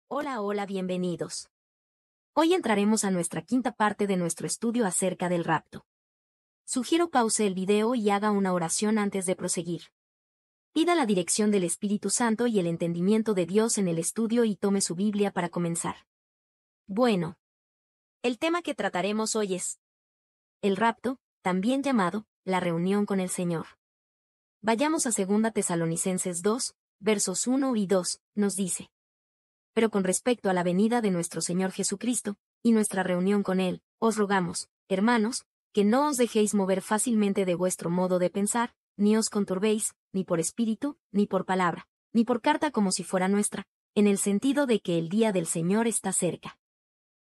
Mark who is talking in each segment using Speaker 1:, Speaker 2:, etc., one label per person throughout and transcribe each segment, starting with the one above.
Speaker 1: Hola, hola, bienvenidos. Hoy entraremos a nuestra quinta parte de nuestro estudio acerca del rapto. Sugiero pause el video y haga una oración antes de proseguir. Pida la dirección del Espíritu Santo y el entendimiento de Dios en el estudio y tome su Biblia para comenzar. Bueno. El tema que trataremos hoy es el rapto, también llamado la reunión con el Señor. Vayamos a 2 Tesalonicenses 2, versos 1 y 2, nos dice: Pero con respecto a la venida de nuestro Señor Jesucristo, y nuestra reunión con Él, os rogamos, hermanos, que no os dejéis mover fácilmente de vuestro modo de pensar, ni os conturbéis, ni por espíritu, ni por palabra, ni por carta como si fuera nuestra, en el sentido de que el día del Señor está cerca.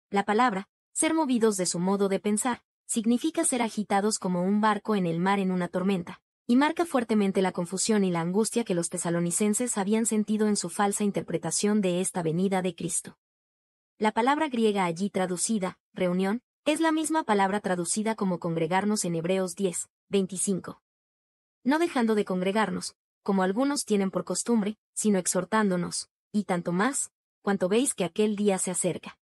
Speaker 1: La palabra, ser movidos de su modo de pensar, significa ser agitados como un barco en el mar en una tormenta, y marca fuertemente la confusión y la angustia que los tesalonicenses habían sentido en su falsa interpretación de esta venida de Cristo. La palabra griega allí traducida, reunión, es la misma palabra traducida como congregarnos en Hebreos 10, 25. No dejando de congregarnos, como algunos tienen por costumbre, sino exhortándonos, y tanto más, cuanto veis que aquel día se acerca.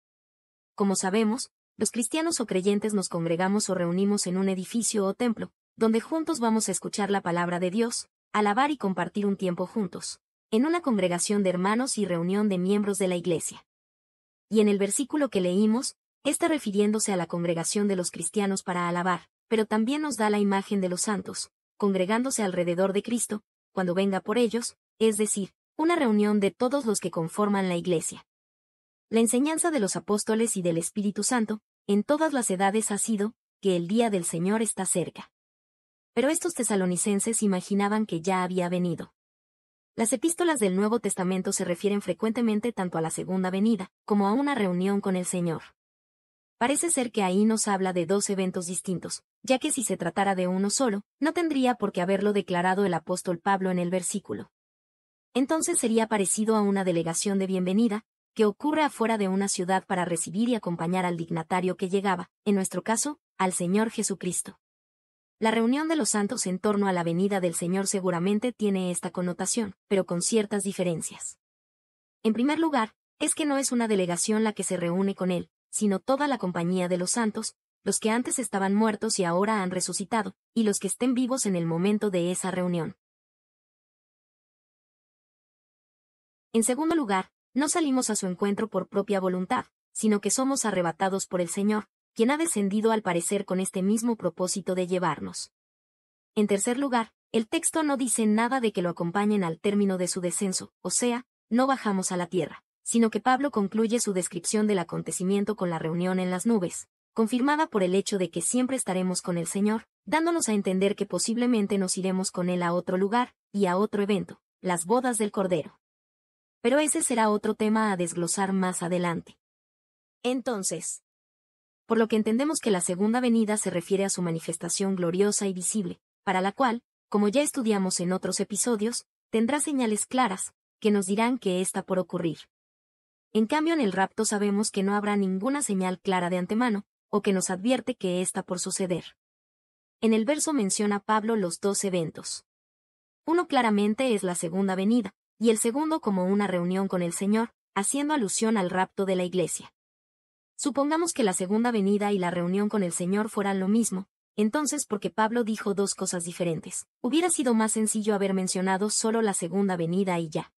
Speaker 1: Como sabemos, los cristianos o creyentes nos congregamos o reunimos en un edificio o templo, donde juntos vamos a escuchar la palabra de Dios, alabar y compartir un tiempo juntos, en una congregación de hermanos y reunión de miembros de la iglesia. Y en el versículo que leímos, está refiriéndose a la congregación de los cristianos para alabar, pero también nos da la imagen de los santos, congregándose alrededor de Cristo, cuando venga por ellos, es decir, una reunión de todos los que conforman la iglesia. La enseñanza de los apóstoles y del Espíritu Santo, en todas las edades ha sido, que el día del Señor está cerca. Pero estos tesalonicenses imaginaban que ya había venido. Las epístolas del Nuevo Testamento se refieren frecuentemente tanto a la segunda venida, como a una reunión con el Señor. Parece ser que ahí nos habla de dos eventos distintos, ya que si se tratara de uno solo, no tendría por qué haberlo declarado el apóstol Pablo en el versículo. Entonces sería parecido a una delegación de bienvenida, que ocurre afuera de una ciudad para recibir y acompañar al dignatario que llegaba, en nuestro caso, al Señor Jesucristo. La reunión de los santos en torno a la venida del Señor seguramente tiene esta connotación, pero con ciertas diferencias. En primer lugar, es que no es una delegación la que se reúne con Él, sino toda la compañía de los santos, los que antes estaban muertos y ahora han resucitado, y los que estén vivos en el momento de esa reunión. En segundo lugar, no salimos a su encuentro por propia voluntad, sino que somos arrebatados por el Señor, quien ha descendido al parecer con este mismo propósito de llevarnos. En tercer lugar, el texto no dice nada de que lo acompañen al término de su descenso, o sea, no bajamos a la tierra, sino que Pablo concluye su descripción del acontecimiento con la reunión en las nubes, confirmada por el hecho de que siempre estaremos con el Señor, dándonos a entender que posiblemente nos iremos con Él a otro lugar, y a otro evento, las bodas del Cordero. Pero ese será otro tema a desglosar más adelante. Entonces, por lo que entendemos que la segunda venida se refiere a su manifestación gloriosa y visible, para la cual, como ya estudiamos en otros episodios, tendrá señales claras, que nos dirán que está por ocurrir. En cambio en el rapto sabemos que no habrá ninguna señal clara de antemano, o que nos advierte que está por suceder. En el verso menciona Pablo los dos eventos. Uno claramente es la segunda venida, y el segundo como una reunión con el Señor, haciendo alusión al rapto de la iglesia. Supongamos que la segunda venida y la reunión con el Señor fueran lo mismo, entonces porque Pablo dijo dos cosas diferentes, hubiera sido más sencillo haber mencionado solo la segunda venida y ya.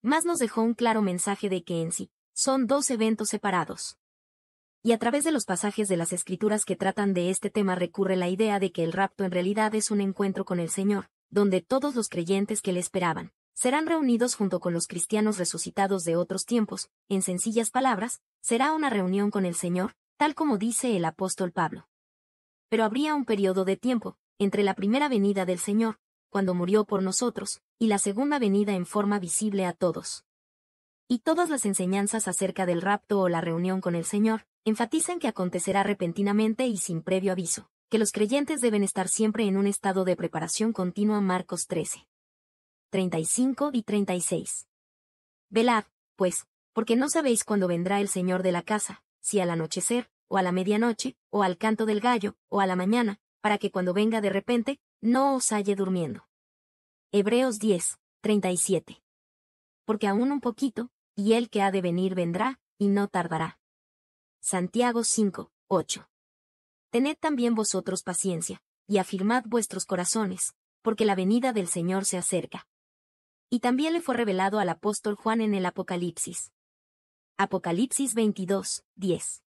Speaker 1: Mas nos dejó un claro mensaje de que en sí, son dos eventos separados. Y a través de los pasajes de las Escrituras que tratan de este tema recurre la idea de que el rapto en realidad es un encuentro con el Señor, donde todos los creyentes que le esperaban serán reunidos junto con los cristianos resucitados de otros tiempos, en sencillas palabras, será una reunión con el Señor, tal como dice el apóstol Pablo. Pero habría un periodo de tiempo, entre la primera venida del Señor, cuando murió por nosotros, y la segunda venida en forma visible a todos. Y todas las enseñanzas acerca del rapto o la reunión con el Señor, enfatizan que acontecerá repentinamente y sin previo aviso, que los creyentes deben estar siempre en un estado de preparación continua. Marcos 13. 35 y 36. Velad, pues, porque no sabéis cuándo vendrá el Señor de la casa, si al anochecer, o a la medianoche, o al canto del gallo, o a la mañana, para que cuando venga de repente, no os halle durmiendo. Hebreos 10, 37. Porque aún un poquito, y el que ha de venir vendrá, y no tardará. Santiago 5, 8. Tened también vosotros paciencia, y afirmad vuestros corazones, porque la venida del Señor se acerca. Y también le fue revelado al apóstol Juan en el Apocalipsis. Apocalipsis 22, 10.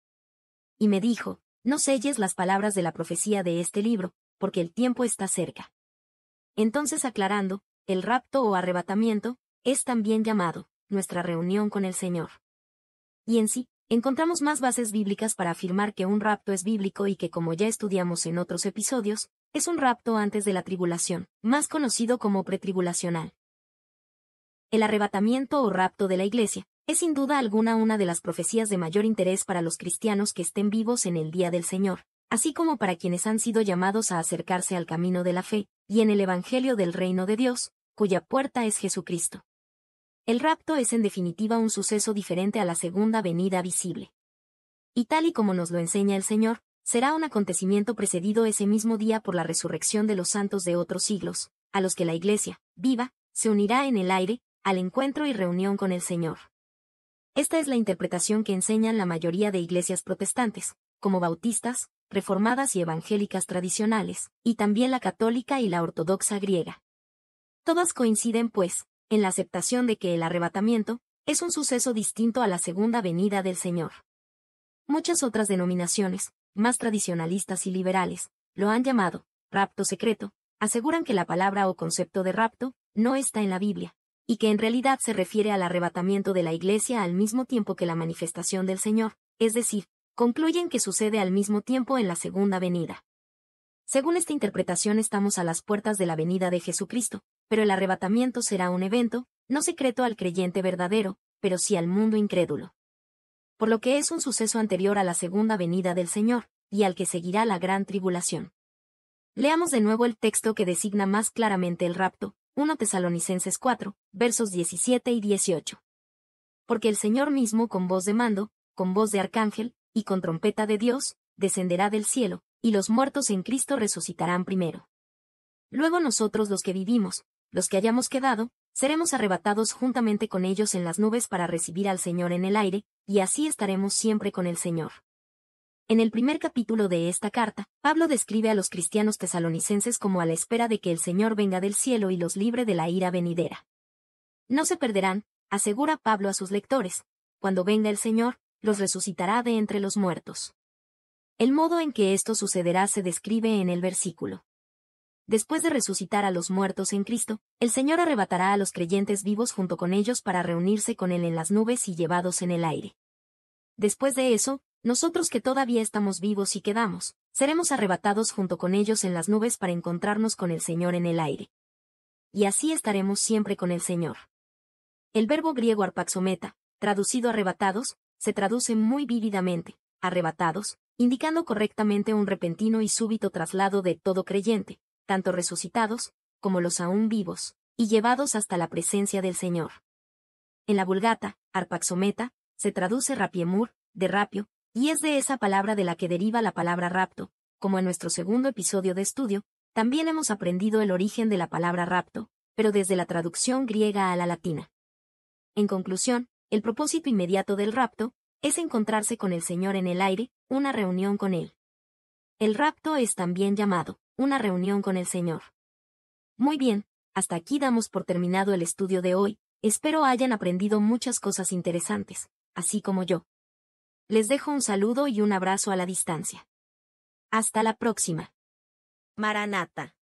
Speaker 1: Y me dijo, no selles las palabras de la profecía de este libro, porque el tiempo está cerca. Entonces aclarando, el rapto o arrebatamiento, es también llamado, nuestra reunión con el Señor. Y en sí, encontramos más bases bíblicas para afirmar que un rapto es bíblico y que, como ya estudiamos en otros episodios, es un rapto antes de la tribulación, más conocido como pretribulacional. El arrebatamiento o rapto de la Iglesia es sin duda alguna una de las profecías de mayor interés para los cristianos que estén vivos en el día del Señor, así como para quienes han sido llamados a acercarse al camino de la fe, y en el Evangelio del Reino de Dios, cuya puerta es Jesucristo. El rapto es en definitiva un suceso diferente a la segunda venida visible. Y tal y como nos lo enseña el Señor, será un acontecimiento precedido ese mismo día por la resurrección de los santos de otros siglos, a los que la Iglesia, viva, se unirá en el aire, al encuentro y reunión con el Señor. Esta es la interpretación que enseñan la mayoría de iglesias protestantes, como bautistas, reformadas y evangélicas tradicionales, y también la católica y la ortodoxa griega. Todas coinciden, pues, en la aceptación de que el arrebatamiento es un suceso distinto a la segunda venida del Señor. Muchas otras denominaciones, más tradicionalistas y liberales, lo han llamado rapto secreto, aseguran que la palabra o concepto de rapto no está en la Biblia, y que en realidad se refiere al arrebatamiento de la Iglesia al mismo tiempo que la manifestación del Señor, es decir, concluyen que sucede al mismo tiempo en la segunda venida. Según esta interpretación estamos a las puertas de la venida de Jesucristo, pero el arrebatamiento será un evento, no secreto al creyente verdadero, pero sí al mundo incrédulo. Por lo que es un suceso anterior a la segunda venida del Señor, y al que seguirá la gran tribulación. Leamos de nuevo el texto que designa más claramente el rapto, 1 Tesalonicenses 4, versos 17 y 18. Porque el Señor mismo con voz de mando, con voz de arcángel, y con trompeta de Dios, descenderá del cielo, y los muertos en Cristo resucitarán primero. Luego nosotros los que vivimos, los que hayamos quedado, seremos arrebatados juntamente con ellos en las nubes para recibir al Señor en el aire, y así estaremos siempre con el Señor. En el primer capítulo de esta carta, Pablo describe a los cristianos tesalonicenses como a la espera de que el Señor venga del cielo y los libre de la ira venidera. No se perderán, asegura Pablo a sus lectores, cuando venga el Señor, los resucitará de entre los muertos. El modo en que esto sucederá se describe en el versículo. Después de resucitar a los muertos en Cristo, el Señor arrebatará a los creyentes vivos junto con ellos para reunirse con Él en las nubes y llevados en el aire. Después de eso, nosotros que todavía estamos vivos y quedamos, seremos arrebatados junto con ellos en las nubes para encontrarnos con el Señor en el aire. Y así estaremos siempre con el Señor. El verbo griego arpaxometa, traducido arrebatados, se traduce muy vívidamente, arrebatados, indicando correctamente un repentino y súbito traslado de todo creyente, tanto resucitados, como los aún vivos, y llevados hasta la presencia del Señor. En la Vulgata, arpaxometa, se traduce rapiemur, de rapio, y es de esa palabra de la que deriva la palabra rapto. Como en nuestro segundo episodio de estudio, también hemos aprendido el origen de la palabra rapto, pero desde la traducción griega a la latina. En conclusión, el propósito inmediato del rapto es encontrarse con el Señor en el aire, una reunión con Él. El rapto es también llamado una reunión con el Señor. Muy bien, hasta aquí damos por terminado el estudio de hoy, espero hayan aprendido muchas cosas interesantes, así como yo. Les dejo un saludo y un abrazo a la distancia. Hasta la próxima. Maranata.